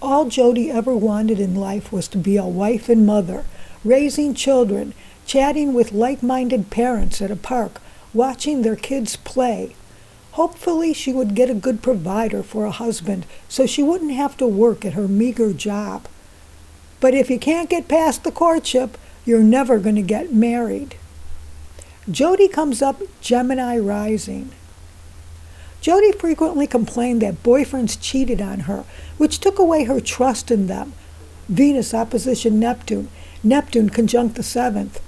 All Jodi ever wanted in life was to be a wife and mother, raising children, chatting with like-minded parents at a park, watching their kids play. Hopefully she would get a good provider for a husband so she wouldn't have to work at her meager job. But if you can't get past the courtship, you're never going to get married. Jodi comes up Gemini rising. Jodi frequently complained that boyfriends cheated on her, which took away her trust in them. Venus opposition Neptune, Neptune conjunct the 7th.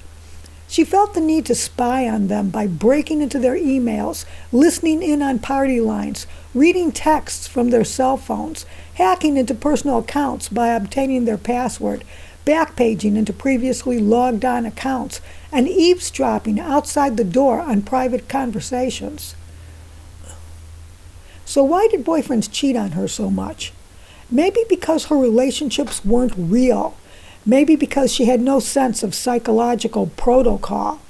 She felt the need to spy on them by breaking into their emails, listening in on party lines, reading texts from their cell phones, hacking into personal accounts by obtaining their password, backpaging into previously logged-on accounts, and eavesdropping outside the door on private conversations. So why did boyfriends cheat on her so much? Maybe because her relationships weren't real. Maybe because she had no sense of psychological protocol.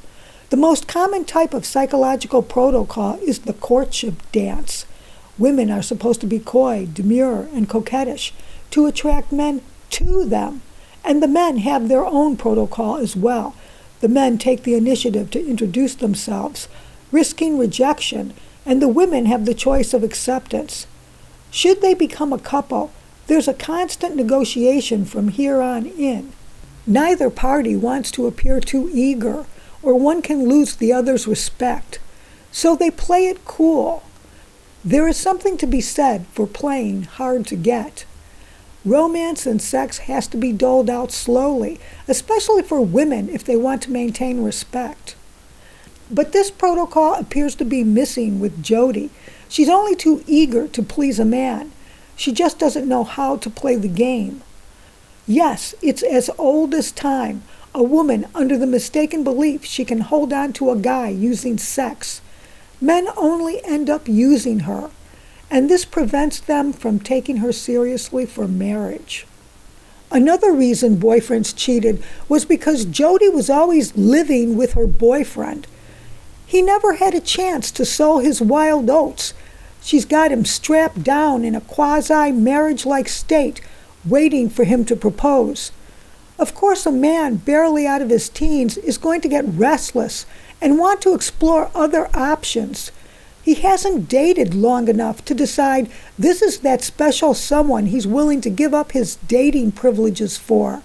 The most common type of psychological protocol is the courtship dance. Women are supposed to be coy, demure, and coquettish to attract men to them. And the men have their own protocol as well. The men take the initiative to introduce themselves, risking rejection, and the women have the choice of acceptance. Should they become a couple, there's a constant negotiation from here on in. Neither party wants to appear too eager, or one can lose the other's respect. So they play it cool. There is something to be said for playing hard to get. Romance and sex has to be doled out slowly, especially for women if they want to maintain respect. But this protocol appears to be missing with Jodi. She's only too eager to please a man. She just doesn't know how to play the game. Yes, it's as old as time, a woman under the mistaken belief she can hold on to a guy using sex. Men only end up using her, and this prevents them from taking her seriously for marriage. Another reason boyfriends cheated was because Jodi was always living with her boyfriend. He never had a chance to sow his wild oats. She's got him strapped down in a quasi-marriage-like state, waiting for him to propose. Of course, a man barely out of his teens is going to get restless and want to explore other options. He hasn't dated long enough to decide this is that special someone he's willing to give up his dating privileges for.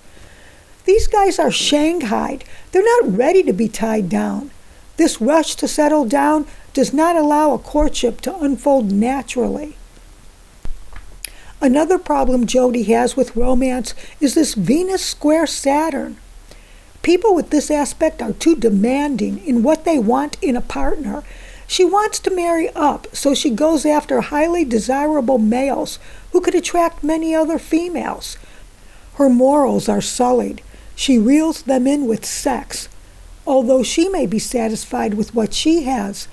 These guys are shanghaied. They're not ready to be tied down. This rush to settle down does not allow a courtship to unfold naturally. Another problem Jodi has with romance is this Venus square Saturn. People with this aspect are too demanding in what they want in a partner. She wants to marry up, so she goes after highly desirable males who could attract many other females. Her morals are sullied. She reels them in with sex. Although she may be satisfied with what she has,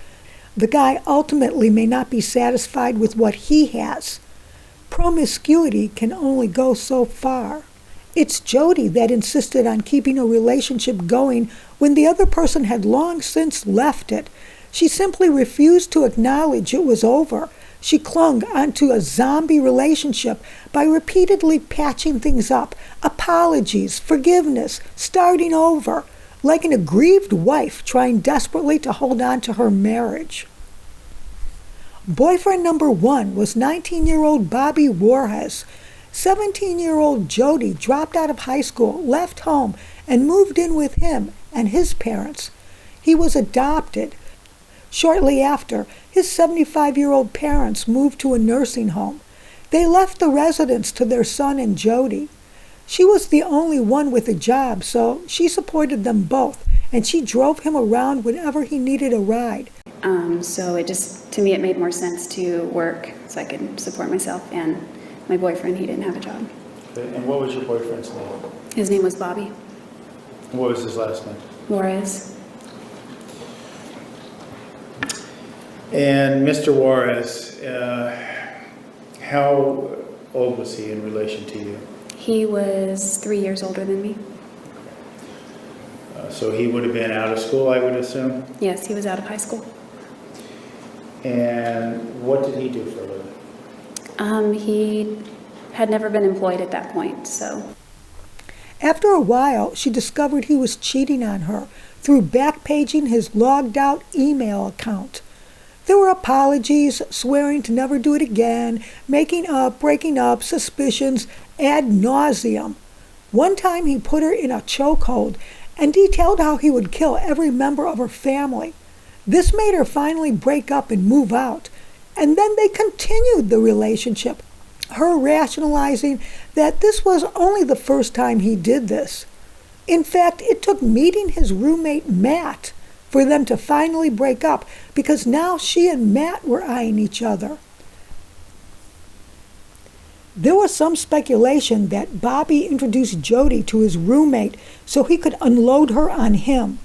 the guy ultimately may not be satisfied with what he has. Promiscuity can only go so far. It's Jodi that insisted on keeping a relationship going when the other person had long since left it. She simply refused to acknowledge it was over. She clung onto a zombie relationship by repeatedly patching things up, apologies, forgiveness, starting over, like an aggrieved wife trying desperately to hold on to her marriage. Boyfriend number 1 was 19-year-old Bobby Juarez. 17-year-old Jodi dropped out of high school, left home, and moved in with him and his parents. He was adopted. Shortly after, his 75-year-old parents moved to a nursing home. They left the residence to their son and Jodi. She was the only one with a job, so she supported them both, and she drove him around whenever he needed a ride. So to me, it made more sense to work so I could support myself and my boyfriend. He didn't have a job. Okay. And what was your boyfriend's name? His name was Bobby. And what was his last name? Juarez. And Mr. Juarez, how old was he in relation to you? He was 3 years older than me. So he would have been out of school, I would assume? Yes, he was out of high school. And what did he do for a living? He had never been employed at that point, so. After a while, she discovered he was cheating on her through backpaging his logged-out email account. There were apologies, swearing to never do it again, making up, breaking up, suspicions, ad nauseum. One time he put her in a chokehold and detailed how he would kill every member of her family. This made her finally break up and move out. And then they continued the relationship, her rationalizing that this was only the first time he did this. In fact, it took meeting his roommate Matt for them to finally break up, because now she and Matt were eyeing each other. There was some speculation that Bobby introduced Jodi to his roommate so he could unload her on him.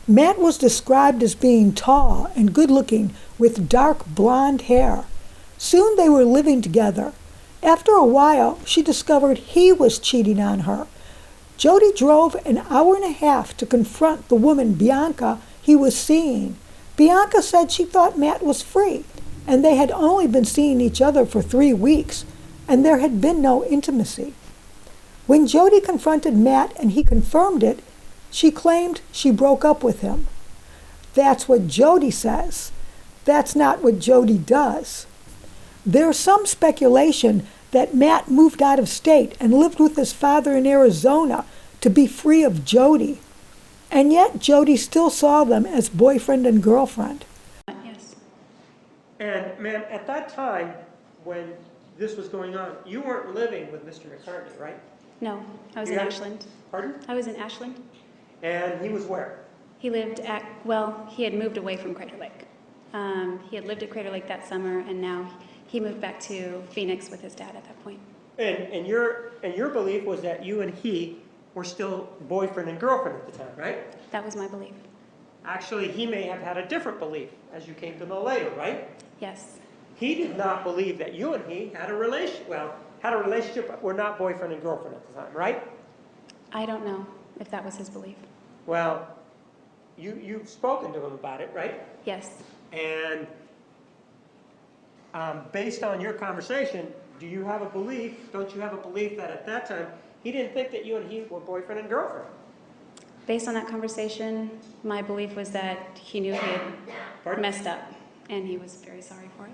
Matt was described as being tall and good-looking with dark blonde hair. Soon they were living together. After a while, she discovered he was cheating on her. Jodi drove an hour and a half to confront the woman, Bianca, he was seeing. Bianca said she thought Matt was free, and they had only been seeing each other for 3 weeks, and there had been no intimacy. When Jodi confronted Matt and he confirmed it, she claimed she broke up with him. That's what Jodi says. That's not what Jodi does. There's some speculation that Matt moved out of state and lived with his father in Arizona to be free of Jodi. And yet Jodi still saw them as boyfriend and girlfriend. Yes. And ma'am, at that time, when this was going on, you weren't living with Mr. McCartney, right? No, I was You in had- Ashland. Pardon? I was in Ashland. And he was where? He lived at, well, he had moved away from Crater Lake. He had lived at Crater Lake that summer, and now he moved back to Phoenix with his dad at that point. And your belief was that you and he were still boyfriend and girlfriend at the time, right? That was my belief. Actually, he may have had a different belief, as you came to know later, right? Yes. He did not believe that you and he had a relationship, but were not boyfriend and girlfriend at the time, right? I don't know if that was his belief. Well, you've spoken to him about it, right? Yes. And based on your conversation, don't you have a belief that at that time, he didn't think that you and he were boyfriend and girlfriend? Based on that conversation, my belief was that he knew he had Pardon? messed up, and he was very sorry for it.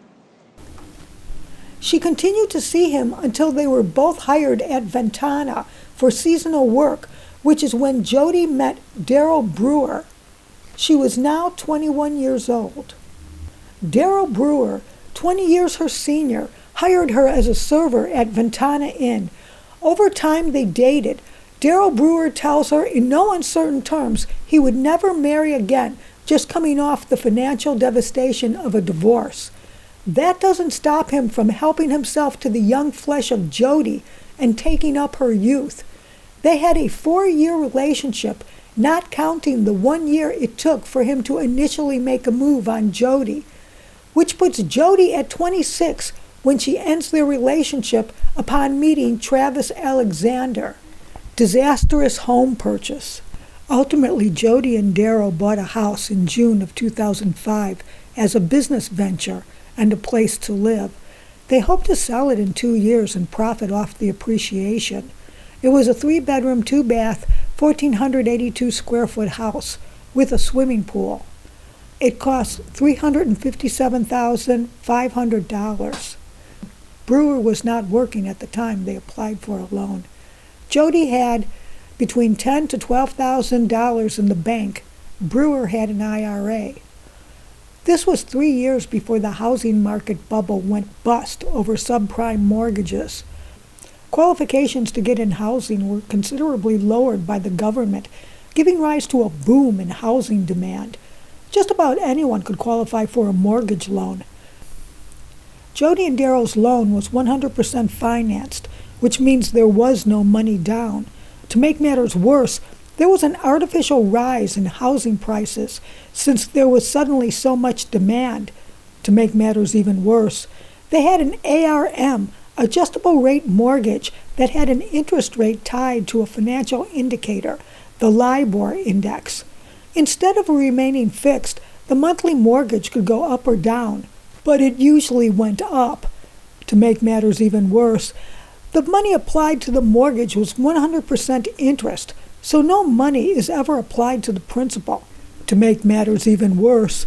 She continued to see him until they were both hired at Ventana for seasonal work, which is when Jodi met Daryl Brewer. She was now 21 years old. Daryl Brewer, 20 years her senior, hired her as a server at Ventana Inn. Over time they dated. Daryl Brewer tells her in no uncertain terms he would never marry again, just coming off the financial devastation of a divorce. That doesn't stop him from helping himself to the young flesh of Jodi and taking up her youth. They had a 4-year relationship, not counting the 1 year it took for him to initially make a move on Jodi, which puts Jodi at 26 when she ends their relationship upon meeting Travis Alexander. Disastrous home purchase. Ultimately, Jodi and Daryl bought a house in June of 2005 as a business venture and a place to live. They hoped to sell it in 2 years and profit off the appreciation. It was a 3-bedroom, 2-bath, 1,482 square foot house with a swimming pool. It cost $357,500. Brewer was not working at the time they applied for a loan. Jodi had between $10,000 to $12,000 in the bank. Brewer had an IRA. This was 3 years before the housing market bubble went bust over subprime mortgages. Qualifications to get in housing were considerably lowered by the government, giving rise to a boom in housing demand. Just about anyone could qualify for a mortgage loan. Jodi and Daryl's loan was 100% financed, which means there was no money down. To make matters worse, there was an artificial rise in housing prices since there was suddenly so much demand. To make matters even worse, they had an ARM, adjustable rate mortgage, that had an interest rate tied to a financial indicator, the LIBOR index. Instead of remaining fixed, the monthly mortgage could go up or down, but it usually went up. To make matters even worse, the money applied to the mortgage was 100% interest, so no money is ever applied to the principal. To make matters even worse,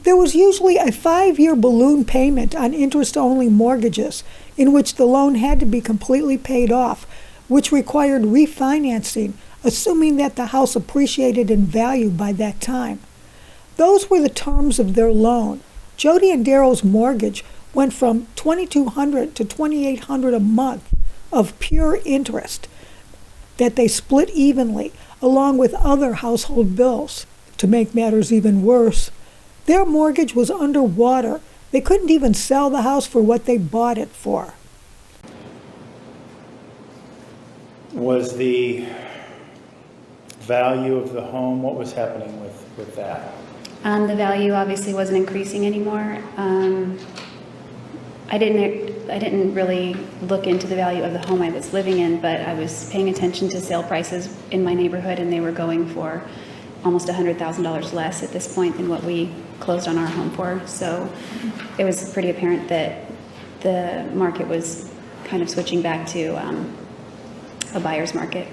there was usually a 5-year balloon payment on interest-only mortgages in which the loan had to be completely paid off, which required refinancing, assuming that the house appreciated in value by that time. Those were the terms of their loan. Jodi and Daryl's mortgage went from $2,200 to $2,800 a month of pure interest that they split evenly, along with other household bills. To make matters even worse, their mortgage was underwater. They couldn't even sell the house for what they bought it for. Was the value of the home, what was happening with that? The value obviously wasn't increasing anymore. I didn't really look into the value of the home I was living in, but I was paying attention to sale prices in my neighborhood, and they were going for almost $100,000 less at this point than what we closed on our home for. So it was pretty apparent that the market was kind of switching back to a buyer's market.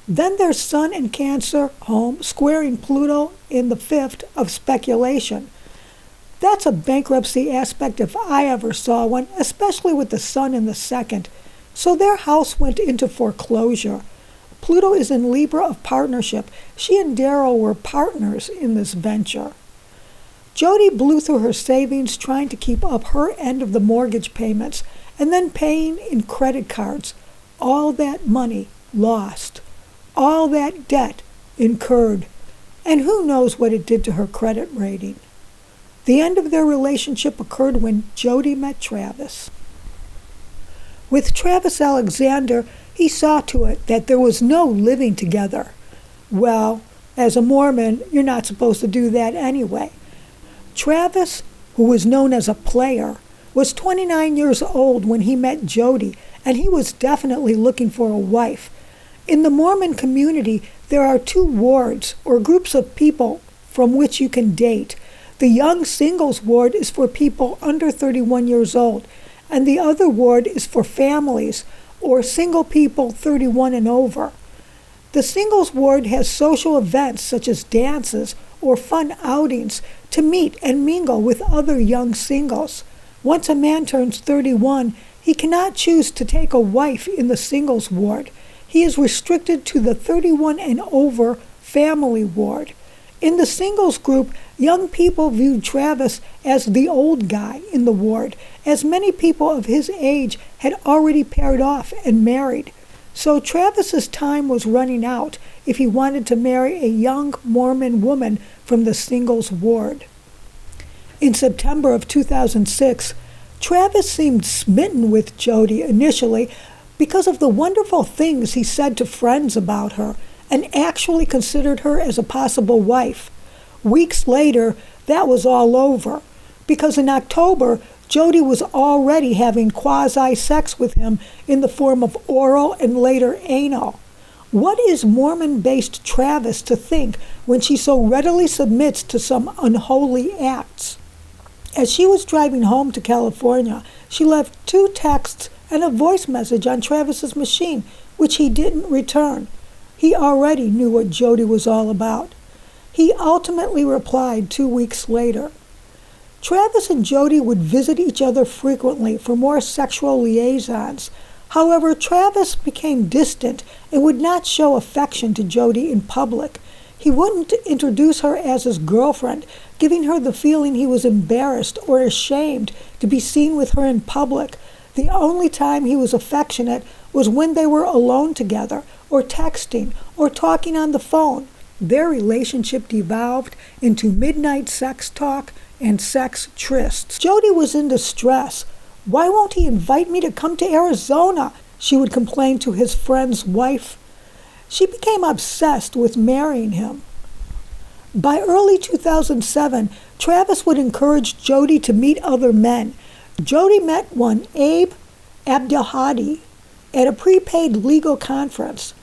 Then there's Sun and Cancer home squaring Pluto in the 5th of speculation. That's a bankruptcy aspect if I ever saw one, especially with the Sun in the 2nd. So their house went into foreclosure. Pluto is in Libra of partnership. She and Daryl were partners in this venture. Jodi blew through her savings trying to keep up her end of the mortgage payments and then paying in credit cards. All that money lost. All that debt incurred. And who knows what it did to her credit rating. The end of their relationship occurred when Jodi met Travis. With Travis Alexander, he saw to it that there was no living together. Well, as a Mormon, you're not supposed to do that anyway. Travis, who was known as a player, was 29 years old when he met Jodi, and he was definitely looking for a wife. In the Mormon community, there are 2 wards, or groups of people, from which you can date. The young singles ward is for people under 31 years old, and the other ward is for families, or single people 31 and over. The singles ward has social events such as dances or fun outings to meet and mingle with other young singles. Once a man turns 31, he cannot choose to take a wife in the singles ward. He is restricted to the 31 and over family ward. In the singles group, young people viewed Travis as the old guy in the ward, as many people of his age had already paired off and married. So Travis's time was running out if he wanted to marry a young Mormon woman from the singles ward. In September of 2006, Travis seemed smitten with Jodi initially because of the wonderful things he said to friends about her, and actually considered her as a possible wife. Weeks later, that was all over, because in October, Jodi was already having quasi-sex with him in the form of oral and later anal. What is Mormon-based Travis to think when she so readily submits to some unholy acts? As she was driving home to California, she left 2 texts and a voice message on Travis's machine, which he didn't return. He already knew what Jodi was all about. He ultimately replied 2 weeks later. Travis and Jodi would visit each other frequently for more sexual liaisons. However, Travis became distant and would not show affection to Jodi in public. He wouldn't introduce her as his girlfriend, giving her the feeling he was embarrassed or ashamed to be seen with her in public. The only time he was affectionate was when they were alone together, or texting, or talking on the phone. Their relationship devolved into midnight sex talk and sex trysts. Jodi was in distress. "Why won't he invite me to come to Arizona?" she would complain to his friend's wife. She became obsessed with marrying him. By early 2007, Travis would encourage Jodi to meet other men. Jodi met one, Abe Abdelhadi, at a prepaid legal conference.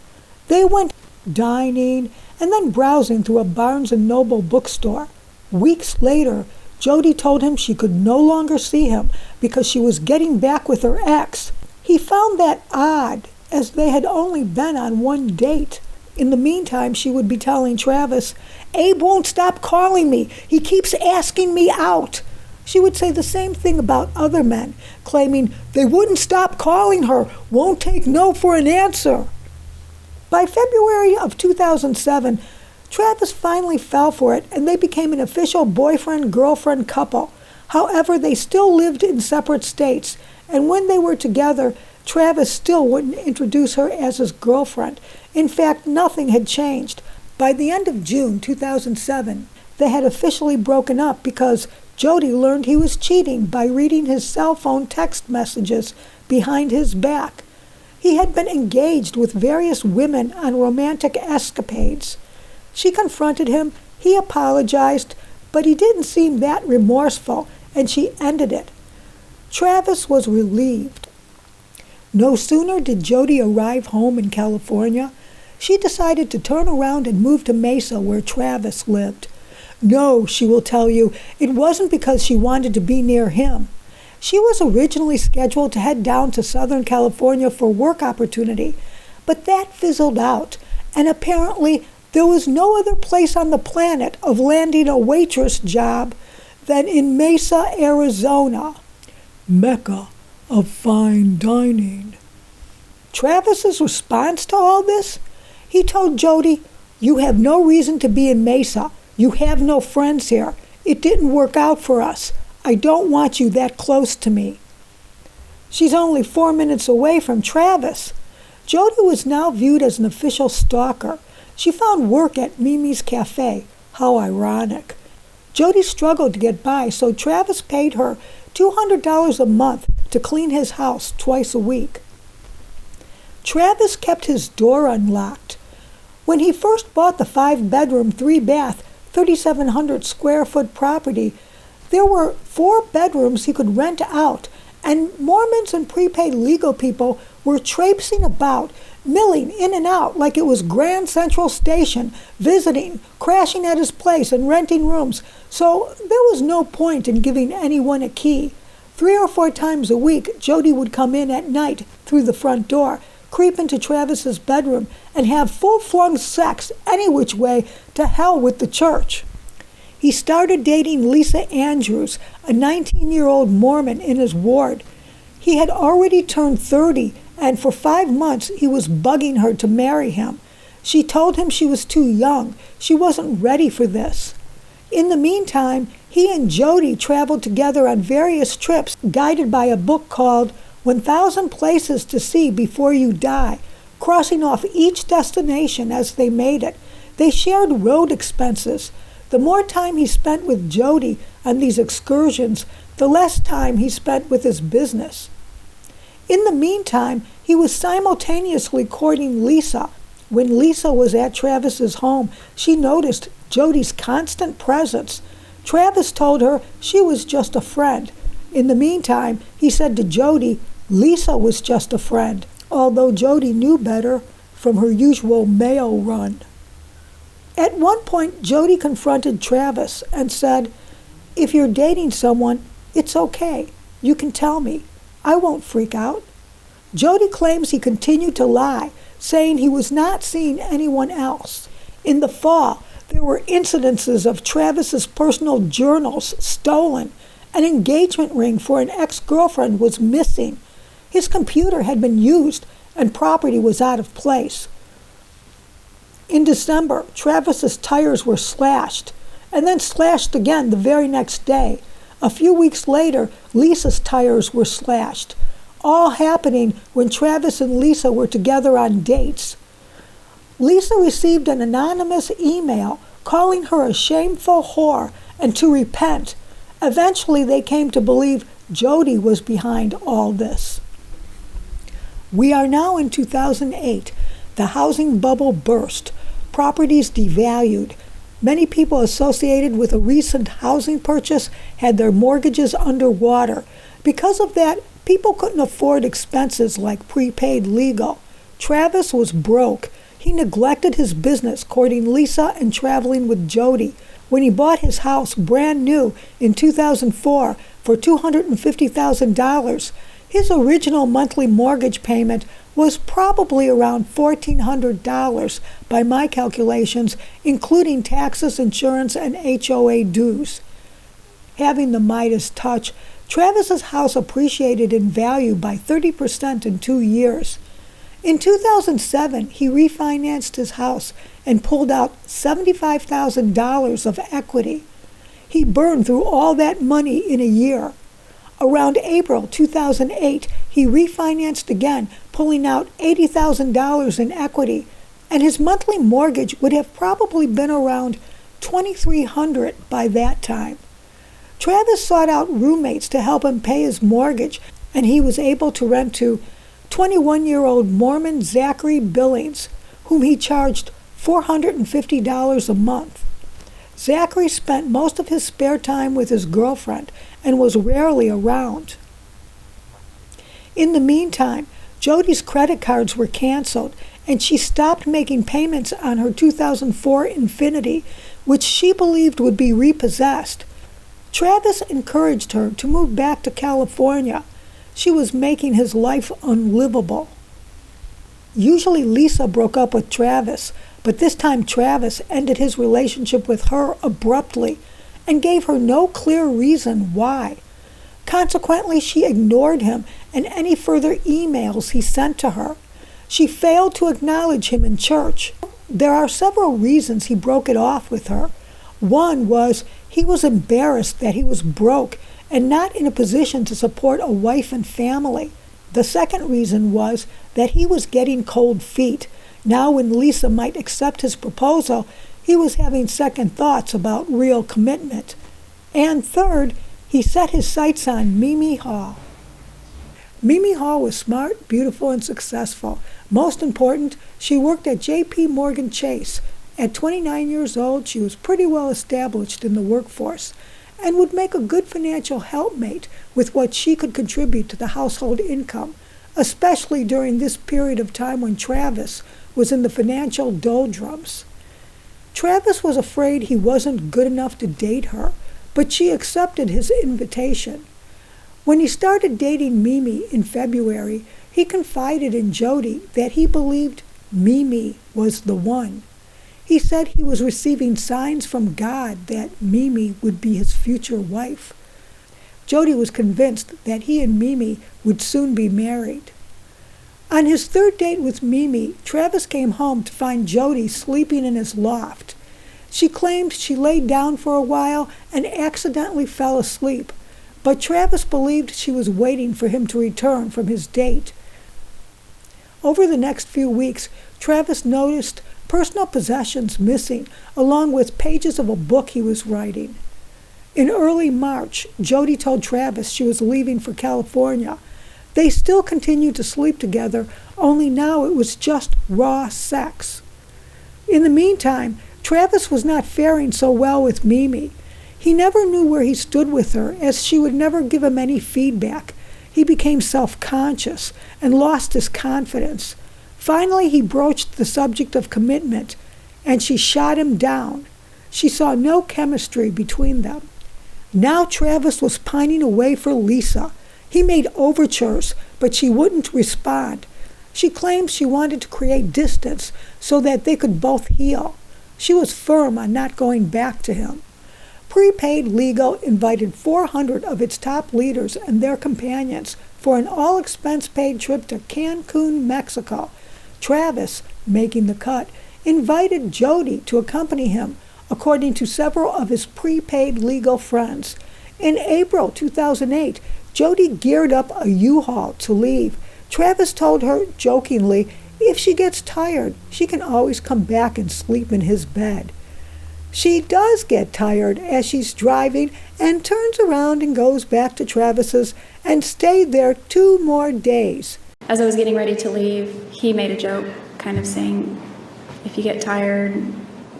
They went dining and then browsing through a Barnes & Noble bookstore. Weeks later, Jodi told him she could no longer see him because she was getting back with her ex. He found that odd, as they had only been on one date. In the meantime, she would be telling Travis, "Abe won't stop calling me. He keeps asking me out." She would say the same thing about other men, claiming they wouldn't stop calling her, won't take no for an answer. By February of 2007, Travis finally fell for it, and they became an official boyfriend-girlfriend couple. However, they still lived in separate states, and when they were together, Travis still wouldn't introduce her as his girlfriend. In fact, nothing had changed. By the end of June 2007, they had officially broken up because Jodi learned he was cheating by reading his cell phone text messages behind his back. He had been engaged with various women on romantic escapades. She confronted him, he apologized, but he didn't seem that remorseful, and she ended it. Travis was relieved. No sooner did Jodi arrive home in California, she decided to turn around and move to Mesa, where Travis lived. No, she will tell you, it wasn't because she wanted to be near him. She was originally scheduled to head down to Southern California for work opportunity, but that fizzled out, and apparently there was no other place on the planet of landing a waitress job than in Mesa, Arizona, Mecca of fine dining. Travis's response to all this? He told Jodi, "You have no reason to be in Mesa. You have no friends here. It didn't work out for us. I don't want you that close to me." She's only 4 minutes away from Travis. Jodi was now viewed as an official stalker. She found work at Mimi's Cafe. How ironic. Jodi struggled to get by, so Travis paid her $200 a month to clean his house twice a week. Travis kept his door unlocked. When he first bought the 5-bedroom, 3-bath, 3,700 square foot property, there were 4 bedrooms he could rent out, and Mormons and prepaid legal people were traipsing about, milling in and out like it was Grand Central Station, visiting, crashing at his place, and renting rooms, so there was no point in giving anyone a key. 3 or 4 times a week, Jodi would come in at night through the front door, creep into Travis's bedroom, and have full-flung sex any which way to hell with the church. He started dating Lisa Andrews, a 19-year-old Mormon in his ward. He had already turned 30, and for 5 months he was bugging her to marry him. She told him she was too young. She wasn't ready for this. In the meantime, he and Jodi traveled together on various trips, guided by a book called 1,000 Places to See Before You Die, crossing off each destination as they made it. They shared road expenses. The more time he spent with Jodi on these excursions, the less time he spent with his business. In the meantime, he was simultaneously courting Lisa. When Lisa was at Travis's home, she noticed Jodi's constant presence. Travis told her she was just a friend. In the meantime, he said to Jodi, Lisa was just a friend, although Jodi knew better from her usual mail run. At one point, Jodi confronted Travis and said, "If you're dating someone, it's okay. You can tell me. I won't freak out." Jodi claims he continued to lie, saying he was not seeing anyone else. In the fall, there were incidences of Travis's personal journals stolen. An engagement ring for an ex-girlfriend was missing. His computer had been used and property was out of place. In December, Travis's tires were slashed, and then slashed again the very next day. A few weeks later, Lisa's tires were slashed, all happening when Travis and Lisa were together on dates. Lisa received an anonymous email calling her a shameful whore and to repent. Eventually, they came to believe Jodi was behind all this. We are now in 2008. The housing bubble burst. Properties devalued. Many people associated with a recent housing purchase had their mortgages underwater. Because of that, people couldn't afford expenses like prepaid legal. Travis was broke. He neglected his business, courting Lisa and traveling with Jodi. when he bought his house brand new in 2004 for $250,000, his original monthly mortgage payment was probably around $1,400 by my calculations, including taxes, insurance, and HOA dues. Having the Midas touch, Travis's house appreciated in value by 30% in 2 years. In 2007, he refinanced his house and pulled out $75,000 of equity. He burned through all that money in a year. Around April 2008, he refinanced again, pulling out $80,000 in equity, and his monthly mortgage would have probably been around $2,300 by that time. Travis sought out roommates to help him pay his mortgage, and he was able to rent to 21-year-old Mormon Zachary Billings, whom he charged $450 a month. Zachary spent most of his spare time with his girlfriend and was rarely around. In the meantime, Jodi's credit cards were canceled, and she stopped making payments on her 2004 Infiniti, which she believed would be repossessed. Travis encouraged her to move back to California. She was making his life unlivable. Usually Lisa broke up with Travis, but this time Travis ended his relationship with her abruptly and gave her no clear reason why. Consequently, she ignored him and any further emails he sent to her. She failed to acknowledge him in church. There are several reasons he broke it off with her. One was he was embarrassed that he was broke and not in a position to support a wife and family. The second reason was that he was getting cold feet. Now when Lisa might accept his proposal, he was having second thoughts about real commitment. And third, he set his sights on Mimi Hall. Mimi Hall was smart, beautiful, and successful. Most important, she worked at J.P. Morgan Chase. At 29 years old, she was pretty well established in the workforce and would make a good financial helpmate with what she could contribute to the household income, especially during this period of time when Travis was in the financial doldrums. Travis was afraid he wasn't good enough to date her, but she accepted his invitation. When he started dating Mimi in February, he confided in Jodi that he believed Mimi was the one. He said he was receiving signs from God that Mimi would be his future wife. Jodi was convinced that he and Mimi would soon be married. On his third date with Mimi, Travis came home to find Jodi sleeping in his loft. She claimed she laid down for a while and accidentally fell asleep, but Travis believed she was waiting for him to return from his date. Over the next few weeks, Travis noticed personal possessions missing, along with pages of a book he was writing. In early March, Jodi told Travis she was leaving for California. They still continued to sleep together, only now it was just raw sex. In the meantime, Travis was not faring so well with Mimi. He never knew where he stood with her, as she would never give him any feedback. He became self-conscious and lost his confidence. Finally, he broached the subject of commitment, and she shot him down. She saw no chemistry between them. Now Travis was pining away for Lisa. He made overtures, but she wouldn't respond. She claimed she wanted to create distance so that they could both heal. She was firm on not going back to him. Prepaid Legal invited 400 of its top leaders and their companions for an all-expense-paid trip to Cancun, Mexico. Travis, making the cut, invited Jodi to accompany him, according to several of his prepaid legal friends. In April 2008, Jodi geared up a U-Haul to leave. Travis told her, jokingly, if she gets tired, she can always come back and sleep in his bed. She does get tired as she's driving and turns around and goes back to Travis's and stayed there 2 more days. As I was getting ready to leave, he made a joke, kind of saying, if you get tired,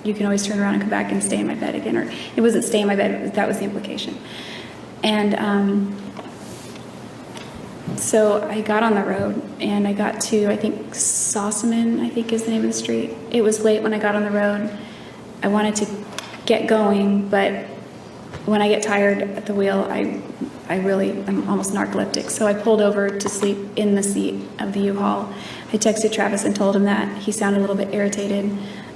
you can always turn around and come back and stay in my bed again. Or it wasn't stay in my bed, that was the implication. And so I got on the road, and I got to, I think, Sossaman, I think is the name of the street. It was late when I got on the road. I wanted to get going, but when I get tired at the wheel, I'm almost narcoleptic. So I pulled over to sleep in the seat of the U-Haul. I texted Travis and told him that. He sounded a little bit irritated.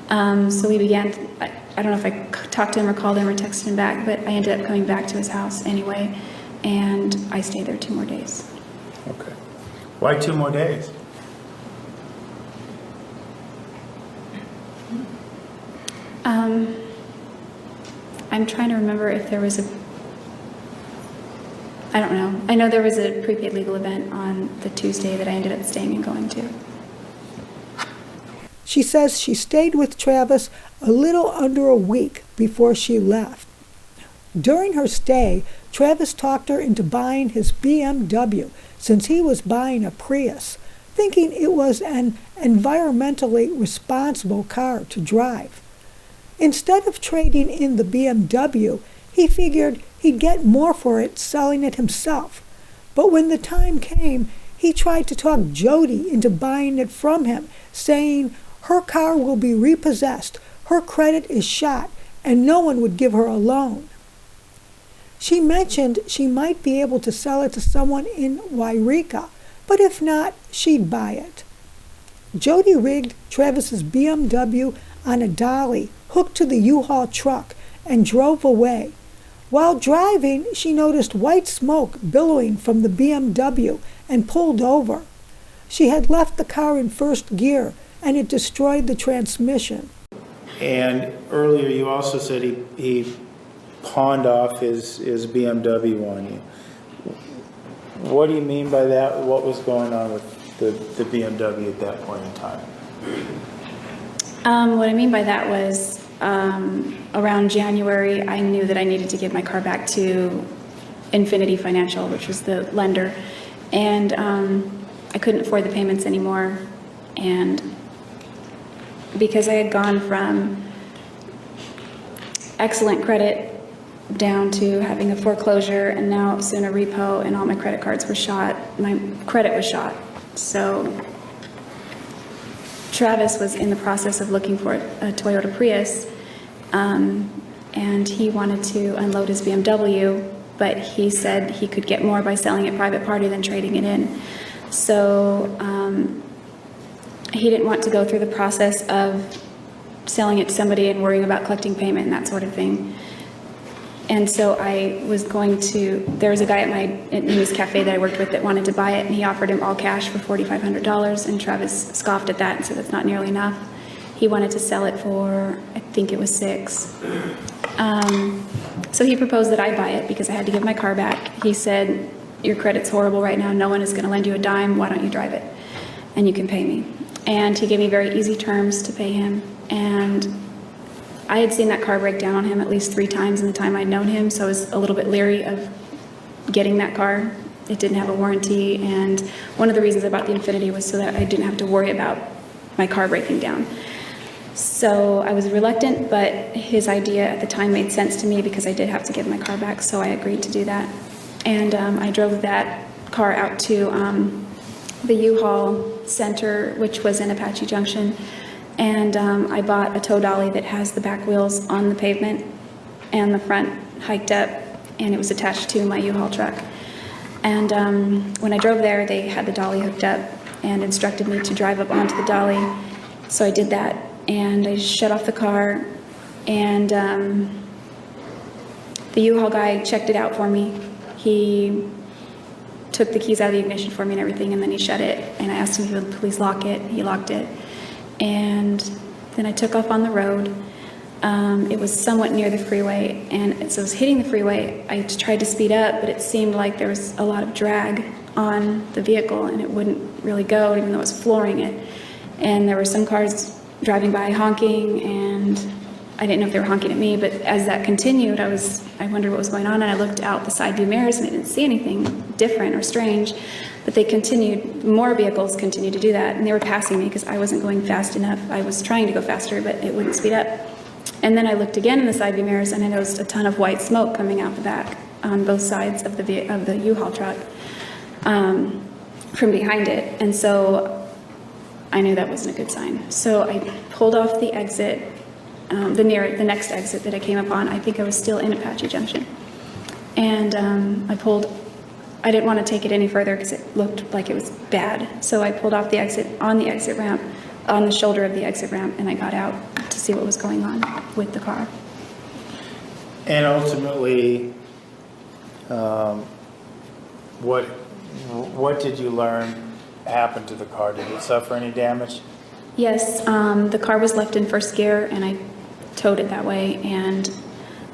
So we began, I don't know if I talked to him or called him or texted him back, but I ended up coming back to his house anyway, and I stayed there 2 more days. Okay. Why 2 more days? I'm trying to remember if there was I don't know. I know there was a prepaid legal event on the Tuesday that I ended up staying and going to. She says she stayed with Travis a little under a week before she left. During her stay, Travis talked her into buying his BMW since he was buying a Prius, thinking it was an environmentally responsible car to drive. Instead of trading in the BMW, he figured he'd get more for it selling it himself. But when the time came, he tried to talk Jodi into buying it from him, saying her car will be repossessed, her credit is shot, and no one would give her a loan. She mentioned she might be able to sell it to someone in Wairika, but if not, she'd buy it. Jodi rigged Travis's BMW on a dolly hooked to the U-Haul truck and drove away. While driving, she noticed white smoke billowing from the BMW and pulled over. She had left the car in first gear, and it destroyed the transmission. And earlier you also said he pawned off his BMW on you. What do you mean by that? What was going on with the BMW at that point in time? What I mean by that was around January, I knew that I needed to give my car back to Infinity Financial, which was the lender, and I couldn't afford the payments anymore. And because I had gone from excellent credit down to having a foreclosure and now soon a repo, and all my credit cards were shot, my credit was shot. So Travis was in the process of looking for a Toyota Prius, and he wanted to unload his BMW, but he said he could get more by selling it private party than trading it in. So he didn't want to go through the process of selling it to somebody and worrying about collecting payment and that sort of thing. And so I was going to, there was a guy at Amy's Cafe that I worked with that wanted to buy it, and he offered him all cash for $4,500, and Travis scoffed at that and said that's not nearly enough. He wanted to sell it for, I think it was $6,000. So he proposed that I buy it because I had to give my car back. He said, your credit's horrible right now, no one is going to lend you a dime, why don't you drive it and you can pay me. And he gave me very easy terms to pay him, and I had seen that car break down on him at least 3 times in the time I'd known him, so I was a little bit leery of getting that car. It didn't have a warranty, and one of the reasons I bought the Infinity was so that I didn't have to worry about my car breaking down. So I was reluctant, but his idea at the time made sense to me because I did have to give my car back, so I agreed to do that. And I drove that car out to the U-Haul Center, which was in Apache Junction, and I bought a tow dolly that has the back wheels on the pavement and the front hiked up, and it was attached to my U-Haul truck. And when I drove there, they had the dolly hooked up and instructed me to drive up onto the dolly. So I did that, and I shut off the car, and the U-Haul guy checked it out for me. He took the keys out of the ignition for me and everything, and then he shut it, and I asked him if he would please lock it. He locked it. And then I took off on the road. It was somewhat near the freeway, and as I was hitting the freeway, I tried to speed up, but it seemed like there was a lot of drag on the vehicle, and it wouldn't really go, even though I was flooring it. And there were some cars driving by honking, and I didn't know if they were honking at me, but as that continued, I wondered what was going on, and I looked out the side view mirrors, and I didn't see anything different or strange. But they continued, more vehicles continued to do that, and they were passing me because I wasn't going fast enough. I was trying to go faster, but it wouldn't speed up. And then I looked again in the side view mirrors, and I noticed a ton of white smoke coming out the back on both sides of the U-Haul truck from behind it. And so I knew that wasn't a good sign. So I pulled off the exit the next exit that I came upon, I think I was still in Apache Junction. And I didn't want to take it any further because it looked like it was bad. So I pulled off the exit on the exit ramp, on the shoulder of the exit ramp, and I got out to see what was going on with the car. And ultimately, what did you learn happened to the car? Did it suffer any damage? Yes, the car was left in first gear, and I towed it that way, and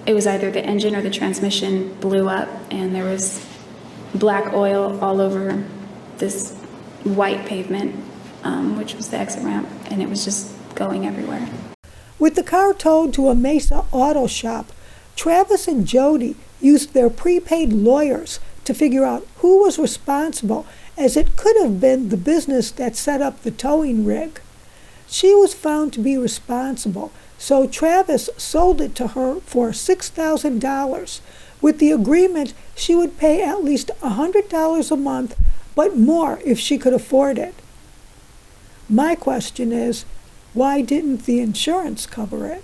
it was either the engine or the transmission blew up, and there was black oil all over this white pavement, which was the exit ramp, and it was just going everywhere. With the car towed to a Mesa auto shop, Travis and Jodi used their prepaid lawyers to figure out who was responsible, as it could have been the business that set up the towing rig. She was found to be responsible, so Travis sold it to her for $6,000, with the agreement she would pay at least $100 a month, but more if she could afford it. My question is, why didn't the insurance cover it?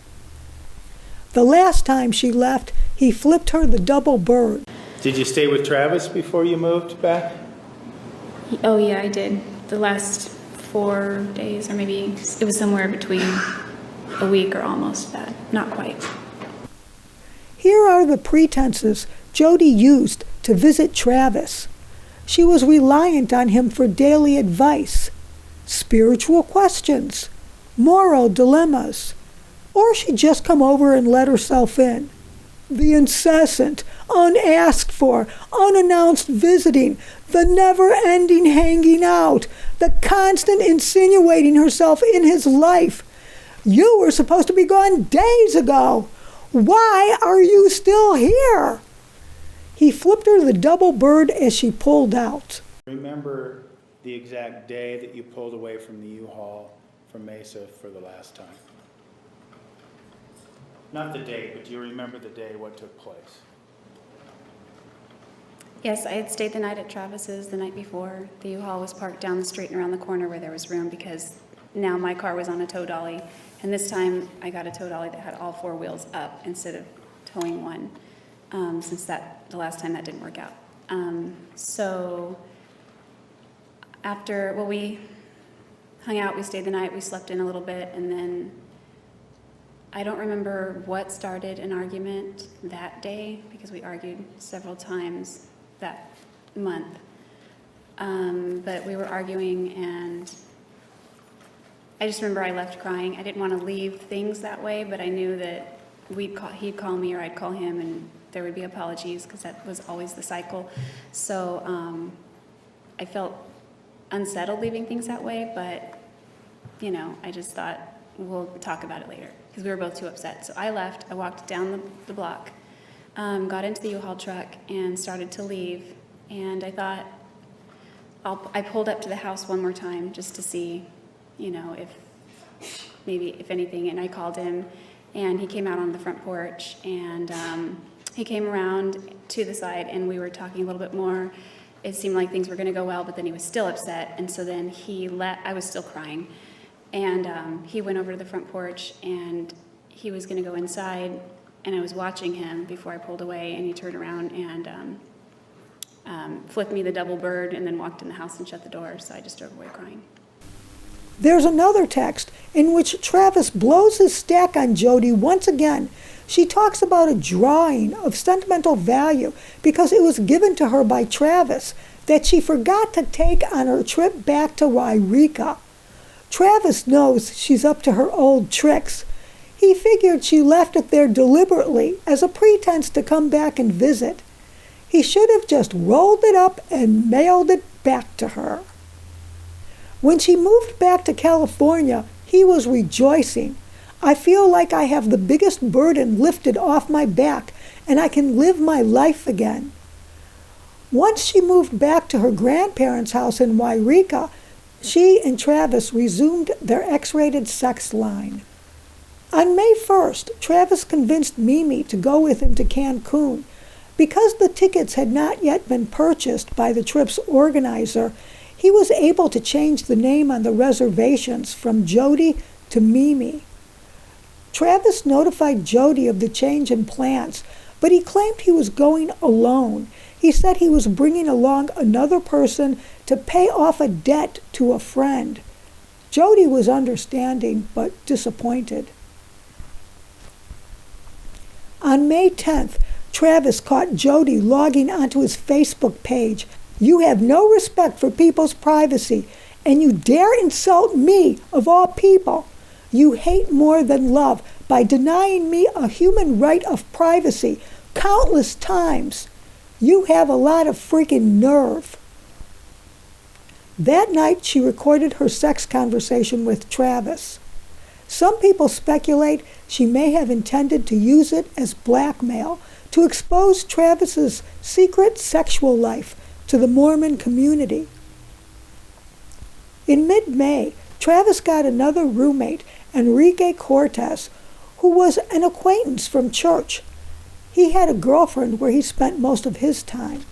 The last time she left, he flipped her the double bird. Did you stay with Travis before you moved back? Oh yeah, I did. The last 4 days, or maybe it was somewhere between a week or almost that. Not quite. Here are the pretenses Jodi used to visit Travis. She was reliant on him for daily advice, spiritual questions, moral dilemmas, or she'd just come over and let herself in. The incessant, unasked for, unannounced visiting, the never-ending hanging out, the constant insinuating herself in his life. You were supposed to be gone days ago. Why are you still here? He flipped her the double bird as she pulled out. Remember the exact day that you pulled away from the U-Haul from Mesa for the last time? Not the date, but do you remember the day, what took place? Yes, I had stayed the night at Travis's the night before. The U-Haul was parked down the street and around the corner where there was room, because now my car was on a tow dolly. And this time I got a tow dolly that had all 4 wheels up instead of towing one, since the last time that didn't work out. So after, we hung out, we stayed the night, we slept in a little bit, and then I don't remember what started an argument that day, because we argued several times that month. But we were arguing, and I just remember I left crying. I didn't want to leave things that way, but I knew that he'd call me or I'd call him, and there would be apologies, because that was always the cycle. So I felt unsettled leaving things that way, but I just thought, we'll talk about it later, because we were both too upset. So I left. I walked down the block, got into the U-Haul truck, and started to leave. And I thought, I pulled up to the house one more time just to see, if anything. And I called him, and he came out on the front porch, and he came around to the side, and we were talking a little bit more. It seemed like things were going to go well, but then he was still upset, and so then I was still crying. And he went over to the front porch, and he was going to go inside, and I was watching him before I pulled away, and he turned around and flipped me the double bird, and then walked in the house and shut the door, so I just drove away crying. There's another text in which Travis blows his stack on Jodi once again. She talks about a drawing of sentimental value because it was given to her by Travis that she forgot to take on her trip back to Wairika. Travis knows she's up to her old tricks. He figured she left it there deliberately as a pretense to come back and visit. He should have just rolled it up and mailed it back to her. When she moved back to California, he was rejoicing. I feel like I have the biggest burden lifted off my back, and I can live my life again. Once she moved back to her grandparents' house in Wairika, she and Travis resumed their X-rated sex line. On May 1st, Travis convinced Mimi to go with him to Cancun. Because the tickets had not yet been purchased by the trip's organizer, he was able to change the name on the reservations from Jodi to Mimi. Travis notified Jodi of the change in plans, but he claimed he was going alone. He said he was bringing along another person to pay off a debt to a friend. Jodi was understanding, but disappointed. On May 10th, Travis caught Jodi logging onto his Facebook page. "You have no respect for people's privacy, and you dare insult me, of all people. You hate more than love by denying me a human right of privacy countless times. You have a lot of freaking nerve." That night, she recorded her sex conversation with Travis. Some people speculate she may have intended to use it as blackmail to expose Travis's secret sexual life to the Mormon community. In mid-May, Travis got another roommate, Enrique Cortez, who was an acquaintance from church. He had a girlfriend where he spent most of his time.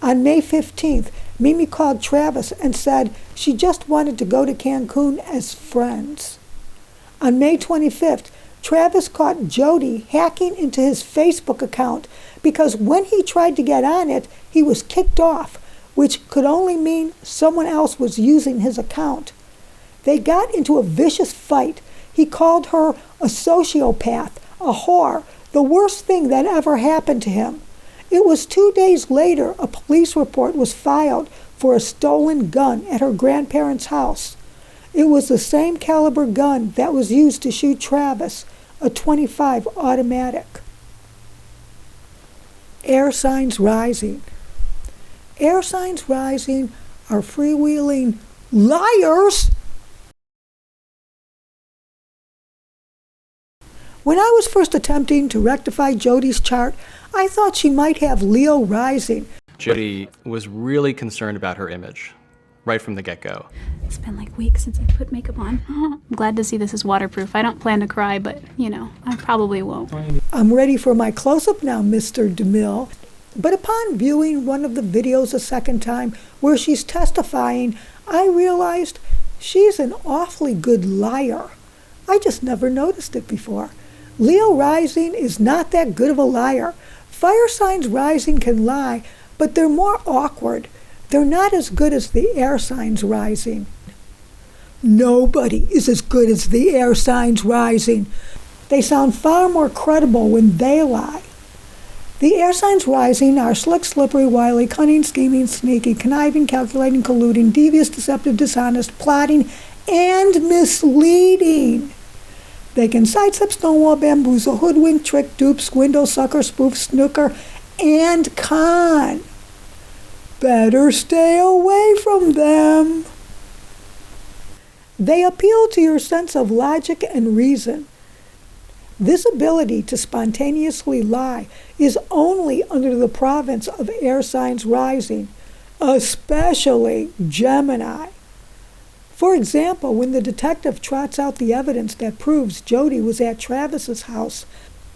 On May 15th, Mimi called Travis and said she just wanted to go to Cancun as friends. On May 25th, Travis caught Jodi hacking into his Facebook account because when he tried to get on it, he was kicked off, which could only mean someone else was using his account. They got into a vicious fight. He called her a sociopath, a whore, the worst thing that ever happened to him. It was 2 days later a police report was filed for a stolen gun at her grandparents' house. It was the same caliber gun that was used to shoot Travis, a .25 automatic. Air signs rising. Air signs rising are freewheeling liars. When I was first attempting to rectify Jodi's chart, I thought she might have Leo rising. Jodi was really concerned about her image, right from the get-go. It's been like weeks since I put makeup on. I'm glad to see this is waterproof. I don't plan to cry, but, I probably won't. I'm ready for my close-up now, Mr. DeMille. But upon viewing one of the videos a second time where she's testifying, I realized she's an awfully good liar. I just never noticed it before. Leo rising is not that good of a liar. Fire signs rising can lie, but they're more awkward. They're not as good as the air signs rising. Nobody is as good as the air signs rising. They sound far more credible when they lie. The air signs rising are slick, slippery, wily, cunning, scheming, sneaky, conniving, calculating, colluding, devious, deceptive, dishonest, plotting, and misleading. They can sidestep, stonewall, bamboozle, hoodwink, trick, dupe, swindle, sucker, spoof, snooker, and con. Better stay away from them. They appeal to your sense of logic and reason. This ability to spontaneously lie is only under the province of air signs rising, especially Gemini. For example, when the detective trots out the evidence that proves Jodi was at Travis's house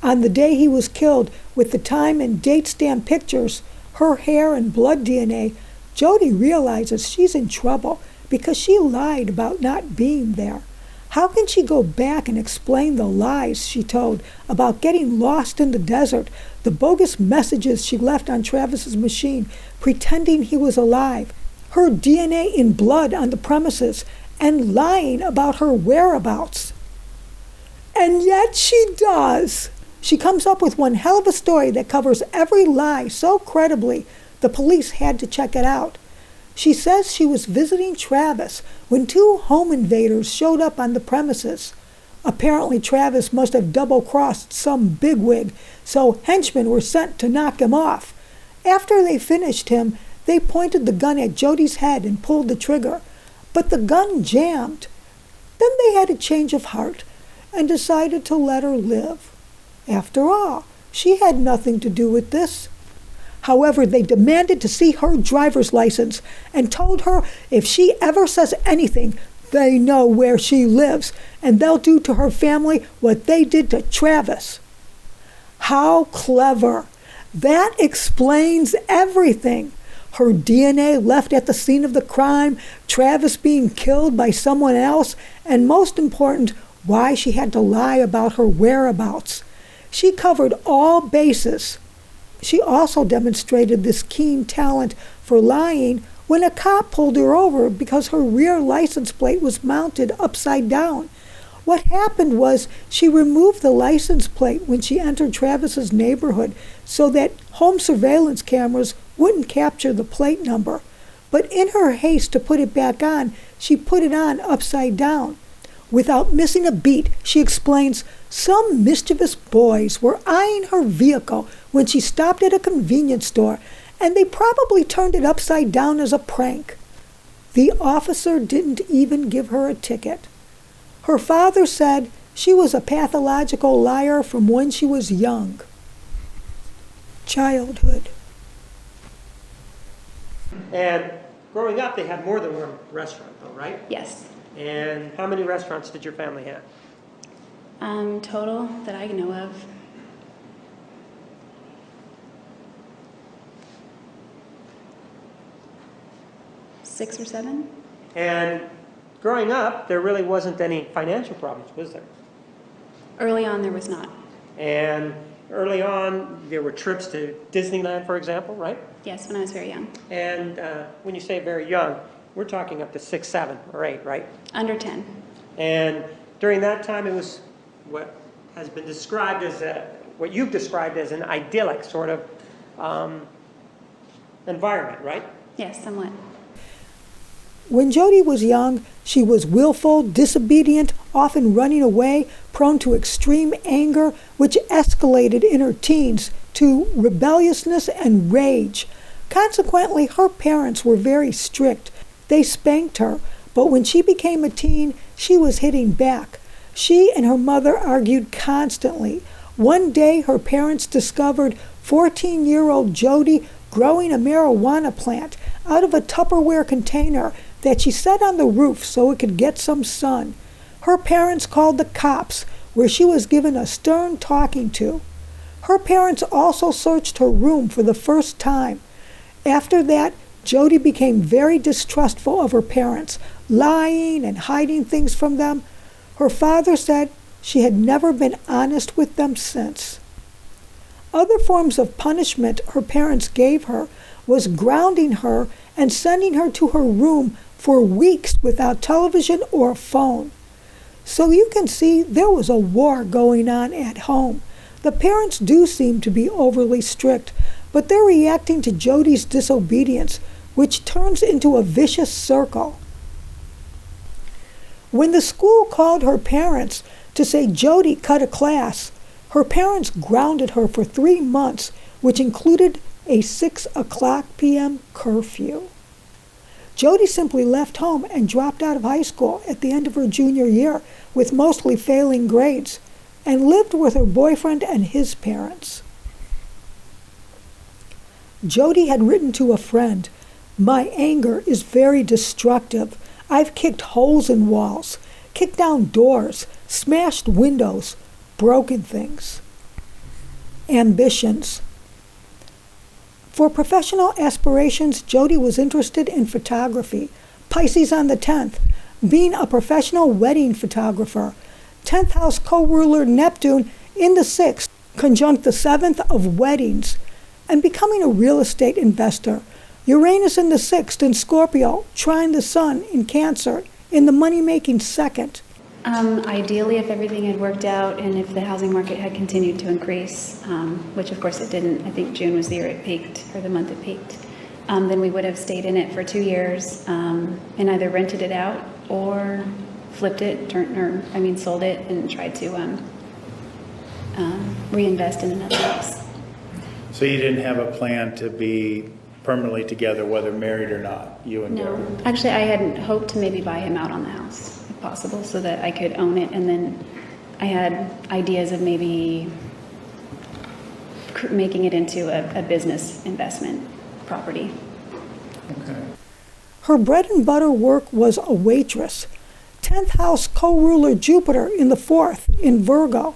on the day he was killed with the time and date stamp pictures, her hair and blood DNA, Jodi realizes she's in trouble because she lied about not being there. How can she go back and explain the lies she told about getting lost in the desert, the bogus messages she left on Travis's machine, pretending he was alive, her DNA in blood on the premises, and lying about her whereabouts? And yet she does. She comes up with one hell of a story that covers every lie so credibly the police had to check it out. She says she was visiting Travis when 2 home invaders showed up on the premises. Apparently Travis must have double-crossed some bigwig, so henchmen were sent to knock him off. After they finished him, they pointed the gun at Jodi's head and pulled the trigger, but the gun jammed. Then they had a change of heart and decided to let her live. After all, she had nothing to do with this. However, they demanded to see her driver's license and told her if she ever says anything, they know where she lives, and they'll do to her family what they did to Travis. How clever! That explains everything. Her DNA left at the scene of the crime, Travis being killed by someone else, and most important, why she had to lie about her whereabouts. She covered all bases. She also demonstrated this keen talent for lying when a cop pulled her over because her rear license plate was mounted upside down. What happened was she removed the license plate when she entered Travis's neighborhood so that home surveillance cameras wouldn't capture the plate number. But in her haste to put it back on, she put it on upside down. Without missing a beat, she explains, some mischievous boys were eyeing her vehicle when she stopped at a convenience store, and they probably turned it upside down as a prank. The officer didn't even give her a ticket. Her father said she was a pathological liar from when she was young. Childhood. And growing up, they had more than one restaurant, though, right? Yes. And how many restaurants did your family have? Total that I know of, 6 or 7. And growing up, there really wasn't any financial problems, was there? Early on, there was not. And early on, there were trips to Disneyland, for example, right? Yes, when I was very young. And when you say very young, we're talking up to 6, 7, or 8, right? Under 10. And during that time, it was what has been described as what you've described as an idyllic sort of environment, right? Yes, somewhat. When Jodi was young, she was willful, disobedient, often running away, prone to extreme anger, which escalated in her teens to rebelliousness and rage. Consequently, her parents were very strict. They spanked her, but when she became a teen, she was hitting back. She and her mother argued constantly. One day, her parents discovered 14-year-old Jodi growing a marijuana plant out of a Tupperware container that she set on the roof so it could get some sun. Her parents called the cops, where she was given a stern talking to. Her parents also searched her room for the first time. After that, Jodi became very distrustful of her parents, lying and hiding things from them. Her father said she had never been honest with them since. Other forms of punishment her parents gave her was grounding her and sending her to her room for weeks without television or phone. So you can see there was a war going on at home. The parents do seem to be overly strict, but they're reacting to Jodi's disobedience, which turns into a vicious circle. When the school called her parents to say Jodi cut a class, her parents grounded her for 3 months, which included a 6:00 p.m. curfew. Jodi simply left home and dropped out of high school at the end of her junior year with mostly failing grades, and lived with her boyfriend and his parents. Jodi had written to a friend, "My anger is very destructive. I've kicked holes in walls, kicked down doors, smashed windows, broken things." Ambitions. For professional aspirations, Jodi was interested in photography, Pisces on the 10th, being a professional wedding photographer, 10th house co-ruler Neptune in the 6th, conjunct the 7th of weddings, and becoming a real estate investor, Uranus in the 6th in Scorpio, trine the Sun in Cancer in the money-making 2nd. Ideally, if everything had worked out and if the housing market had continued to increase, which of course it didn't, I think June was the year it peaked, or the month it peaked, then we would have stayed in it for 2 years and either rented it out or flipped it, sold it and tried to reinvest in another house. So you didn't have a plan to be permanently together, whether married or not, you and No, Darren? actually I had hoped to maybe buy him out on the house, if possible, so that I could own it, and then I had ideas of maybe making it into a business investment property. Okay. Her bread and butter work was a waitress. 10th house co-ruler Jupiter in the 4th in Virgo,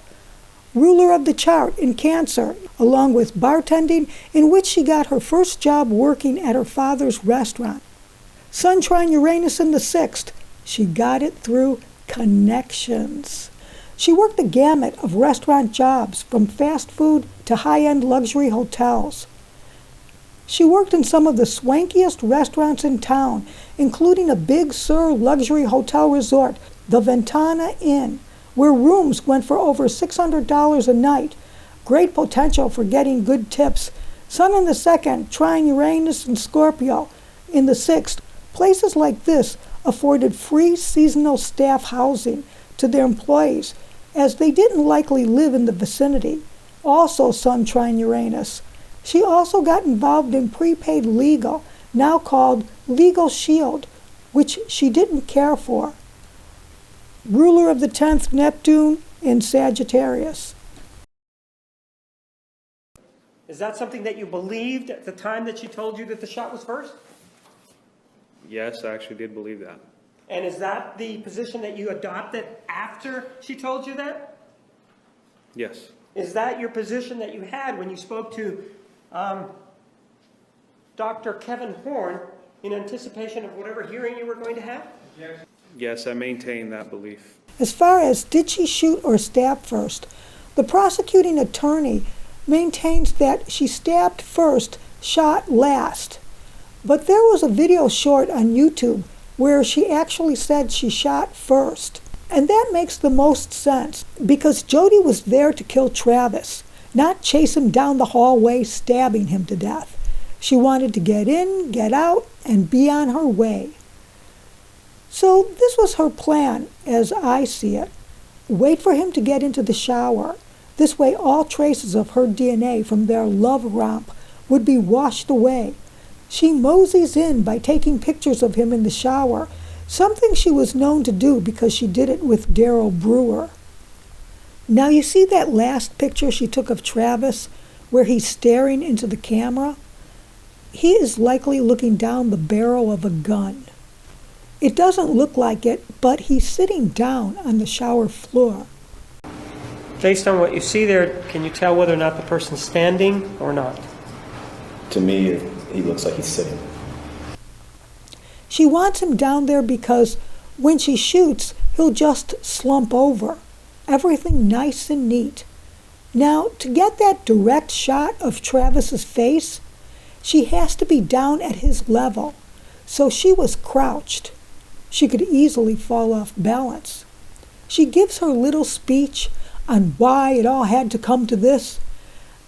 ruler of the chart in Cancer, along with bartending, in which she got her first job working at her father's restaurant. Sun trine Uranus in the 6th, she got it through connections. She worked the gamut of restaurant jobs, from fast food to high-end luxury hotels. She worked in some of the swankiest restaurants in town, including a Big Sur luxury hotel resort, the Ventana Inn, where rooms went for over $600 a night. Great potential for getting good tips. Sun in the second, trine Uranus and Scorpio in the sixth. Places like this afforded free seasonal staff housing to their employees, as they didn't likely live in the vicinity. Also Sun trine Uranus. She also got involved in prepaid legal, now called Legal Shield, which she didn't care for. Ruler of the 10th Neptune in Sagittarius. Is that something that you believed at the time that she told you that the shot was first? Yes, I actually did believe that. And is that the position that you adopted after she told you that? Yes. Is that your position that you had when you spoke to Dr. Kevin Horn in anticipation of whatever hearing you were going to have? Yes, I maintain that belief. As far as did she shoot or stab first, the prosecuting attorney maintains that she stabbed first, shot last. But there was a video short on YouTube where she actually said she shot first. And that makes the most sense, because Jodi was there to kill Travis, not chase him down the hallway, stabbing him to death. She wanted to get in, get out, and be on her way. So this was her plan, as I see it. Wait for him to get into the shower. This way all traces of her DNA from their love romp would be washed away. She moseys in by taking pictures of him in the shower, something she was known to do because she did it with Darryl Brewer. Now you see that last picture she took of Travis, where he's staring into the camera? He is likely looking down the barrel of a gun. It doesn't look like it, but he's sitting down on the shower floor. Based on what you see there, can you tell whether or not the person's standing or not? To me, he looks like he's sitting. She wants him down there because when she shoots, he'll just slump over. Everything nice and neat. Now, to get that direct shot of Travis's face, she has to be down at his level, so she was crouched. She could easily fall off balance. She gives her little speech on why it all had to come to this,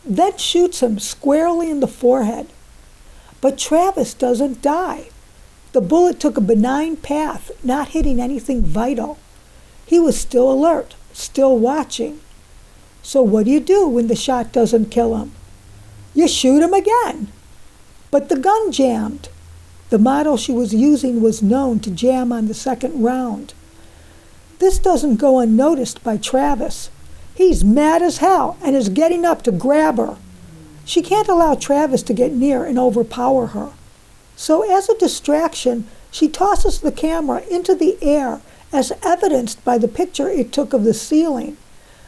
then shoots him squarely in the forehead. But Travis doesn't die. The bullet took a benign path, not hitting anything vital. He was still alert, still watching. So what do you do when the shot doesn't kill him? You shoot him again. But the gun jammed. The model she was using was known to jam on the second round. This doesn't go unnoticed by Travis. He's mad as hell and is getting up to grab her. She can't allow Travis to get near and overpower her. So as a distraction, she tosses the camera into the air, as evidenced by the picture it took of the ceiling.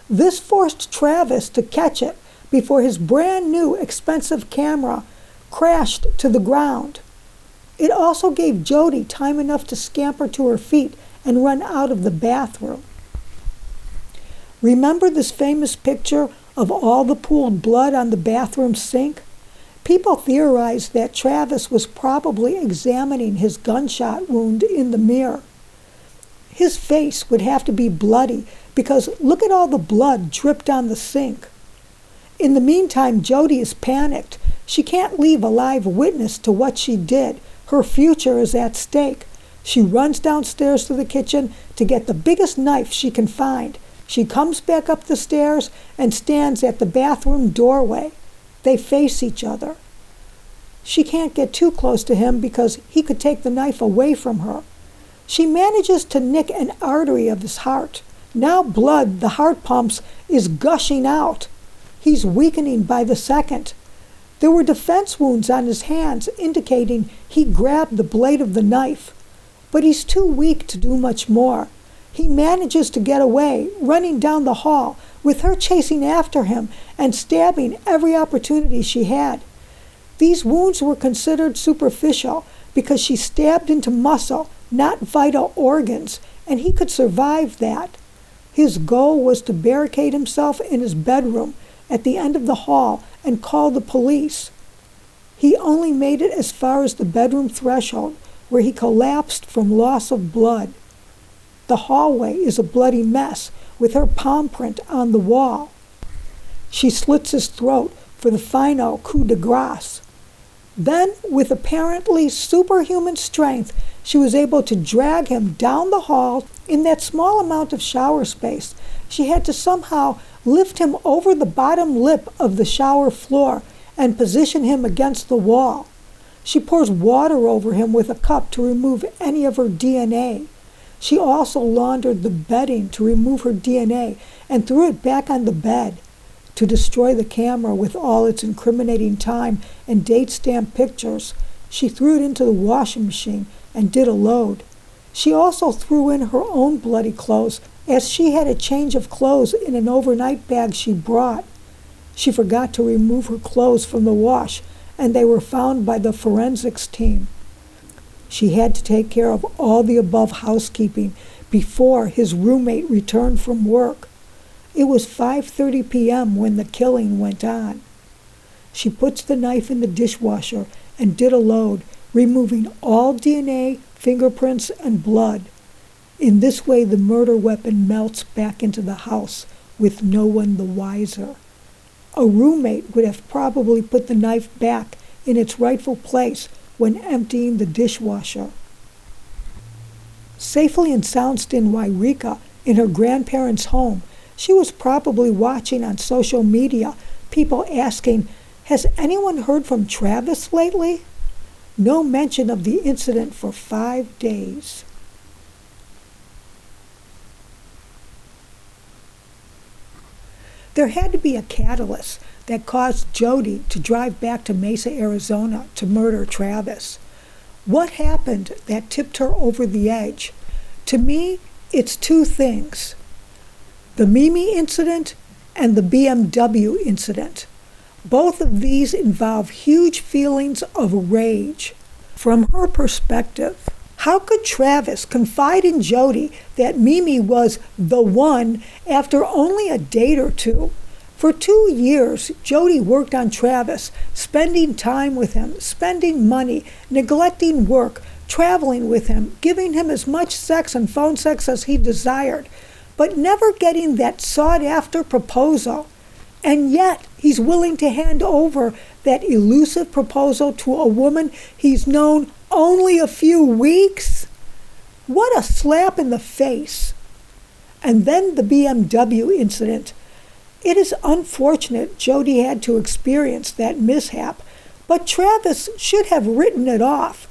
This forced Travis to catch it before his brand new expensive camera crashed to the ground. It also gave Jodi time enough to scamper to her feet and run out of the bathroom. Remember this famous picture of all the pooled blood on the bathroom sink? People theorized that Travis was probably examining his gunshot wound in the mirror. His face would have to be bloody because look at all the blood dripped on the sink. In the meantime, Jodi is panicked. She can't leave a live witness to what she did. Her future is at stake. She runs downstairs to the kitchen to get the biggest knife she can find. She comes back up the stairs and stands at the bathroom doorway. They face each other. She can't get too close to him because he could take the knife away from her. She manages to nick an artery of his heart. Now blood, the heart pumps, is gushing out. He's weakening by the second. There were defense wounds on his hands indicating he grabbed the blade of the knife. But he's too weak to do much more. He manages to get away, running down the hall, with her chasing after him and stabbing every opportunity she had. These wounds were considered superficial because she stabbed into muscle, not vital organs, and he could survive that. His goal was to barricade himself in his bedroom at the end of the hall and call the police. He only made it as far as the bedroom threshold, where he collapsed from loss of blood. The hallway is a bloody mess, with her palm print on the wall. She slits his throat for the final coup de grace. Then, with apparently superhuman strength, she was able to drag him down the hall in that small amount of shower space. She had to somehow lift him over the bottom lip of the shower floor and position him against the wall. She pours water over him with a cup to remove any of her DNA. She also laundered the bedding to remove her DNA and threw it back on the bed. To destroy the camera with all its incriminating time and date-stamped pictures, she threw it into the washing machine and did a load. She also threw in her own bloody clothes, as she had a change of clothes in an overnight bag she brought. She forgot to remove her clothes from the wash, and they were found by the forensics team. She had to take care of all the above housekeeping before his roommate returned from work. It was 5:30 p.m. when the killing went on. She puts the knife in the dishwasher and did a load, removing all DNA, fingerprints, and blood. In this way, the murder weapon melts back into the house, with no one the wiser. A roommate would have probably put the knife back in its rightful place when emptying the dishwasher. Safely ensconced in Wairika, in her grandparents' home, she was probably watching on social media people asking, "Has anyone heard from Travis lately?" No mention of the incident for 5 days. There had to be a catalyst that caused Jodi to drive back to Mesa, Arizona to murder Travis. What happened that tipped her over the edge? To me, it's two things: the Mimi incident and the BMW incident. Both of these involve huge feelings of rage. From her perspective, how could Travis confide in Jodi that Mimi was the one after only a date or two? For 2 years, Jodi worked on Travis, spending time with him, spending money, neglecting work, traveling with him, giving him as much sex and phone sex as he desired, but never getting that sought-after proposal. And yet, he's willing to hand over that elusive proposal to a woman he's known only a few weeks? What a slap in the face. And then the BMW incident. It is unfortunate Jodi had to experience that mishap, but Travis should have written it off.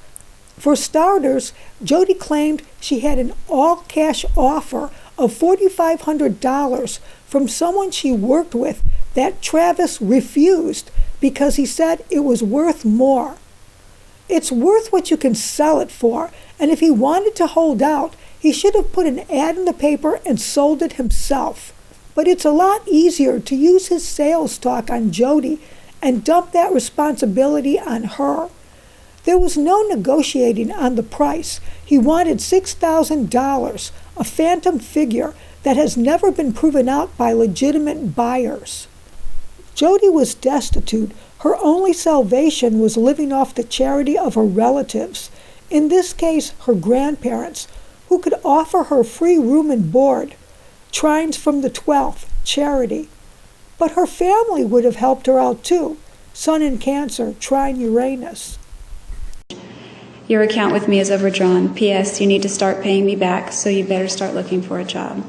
For starters, Jodi claimed she had an all-cash offer of $4,500 from someone she worked with that Travis refused because he said it was worth more. It's worth what you can sell it for, and if he wanted to hold out, he should have put an ad in the paper and sold it himself. But it's a lot easier to use his sales talk on Jodi and dump that responsibility on her. There was no negotiating on the price. He wanted $6,000, a phantom figure that has never been proven out by legitimate buyers. Jodi was destitute. Her only salvation was living off the charity of her relatives, in this case her grandparents, who could offer her free room and board. Trines from the 12th, charity. But her family would have helped her out too. Sun in Cancer, trine Uranus. Your account with me is overdrawn. P.S. You need to start paying me back, so you better start looking for a job.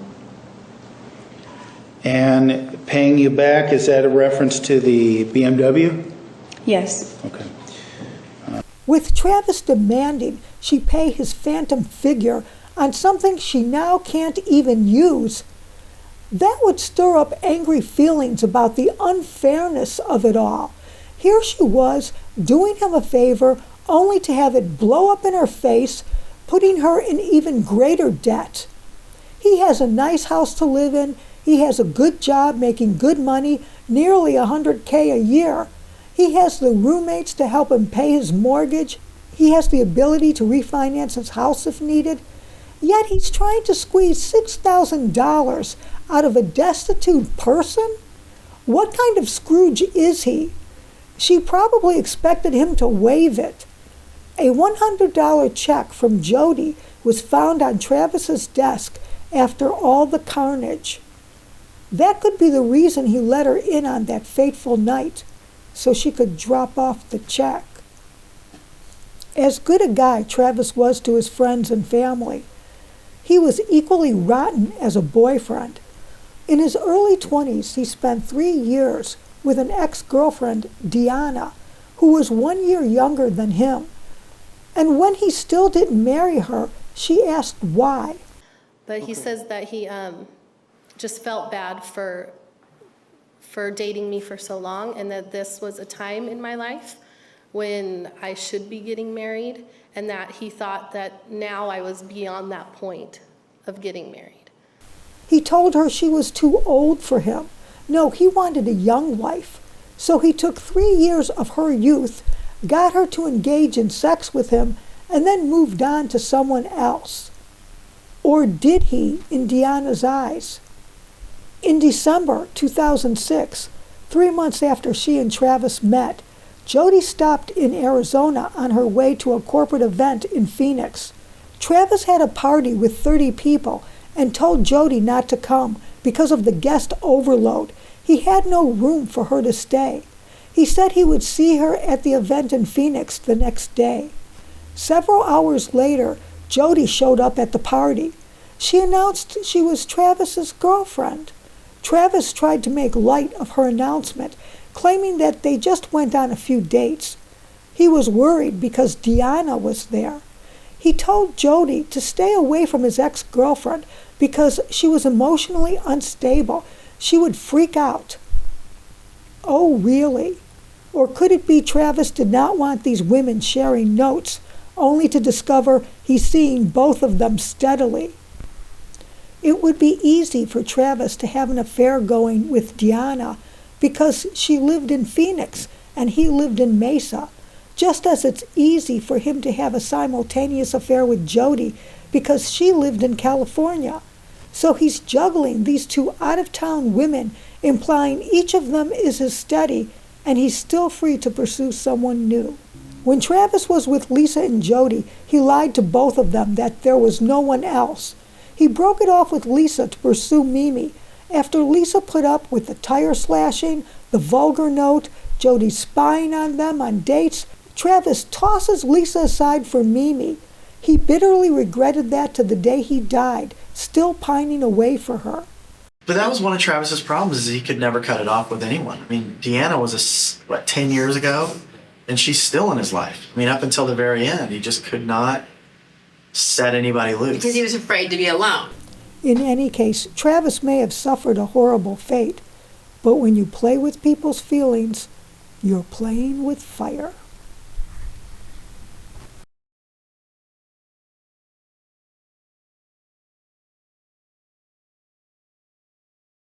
And paying you back, is that a reference to the BMW? Yes. Okay. With Travis demanding she pay his phantom figure on something she now can't even use, that would stir up angry feelings about the unfairness of it all. Here she was, doing him a favor, only to have it blow up in her face, putting her in even greater debt. He has a nice house to live in. He has a good job making good money, nearly $100K a year. He has the roommates to help him pay his mortgage. He has the ability to refinance his house if needed. Yet he's trying to squeeze $6,000 out of a destitute person? What kind of Scrooge is he? She probably expected him to waive it. A $100 check from Jodi was found on Travis's desk after all the carnage. That could be the reason he let her in on that fateful night, so she could drop off the check. As good a guy Travis was to his friends and family, he was equally rotten as a boyfriend. In his early 20s, he spent 3 years with an ex-girlfriend, Deanna, who was 1 year younger than him. And when he still didn't marry her, she asked why. But he says that he just felt bad for dating me for so long, and that this was a time in my life when I should be getting married, and that he thought that now I was beyond that point of getting married. He told her she was too old for him. No, he wanted a young wife. So he took 3 years of her youth, got her to engage in sex with him, and then moved on to someone else. Or did he, in Deanna's eyes? In December 2006, 3 months after she and Travis met, Jodi stopped in Arizona on her way to a corporate event in Phoenix. Travis had a party with 30 people and told Jodi not to come because of the guest overload. He had no room for her to stay. He said he would see her at the event in Phoenix the next day. Several hours later, Jodi showed up at the party. She announced she was Travis's girlfriend. Travis tried to make light of her announcement, claiming that they just went on a few dates. He was worried because Deanna was there. He told Jodi to stay away from his ex-girlfriend because she was emotionally unstable. She would freak out. Oh, really? Or could it be Travis did not want these women sharing notes, only to discover he's seeing both of them steadily? It would be easy for Travis to have an affair going with Deanna because she lived in Phoenix and he lived in Mesa, just as it's easy for him to have a simultaneous affair with Jodi because she lived in California. So he's juggling these two out-of-town women, implying each of them is his steady, and he's still free to pursue someone new. When Travis was with Lisa and Jodi, he lied to both of them that there was no one else. He broke it off with Lisa to pursue Mimi. After Lisa put up with the tire slashing, the vulgar note, Jodi spying on them on dates, Travis tosses Lisa aside for Mimi. He bitterly regretted that to the day he died, still pining away for her. But that was one of Travis's problems, is he could never cut it off with anyone. I mean, Deanna was, 10 years ago? And she's still in his life. I mean, up until the very end, he just could not set anybody loose. Because he was afraid to be alone. In any case, Travis may have suffered a horrible fate, but when you play with people's feelings, you're playing with fire.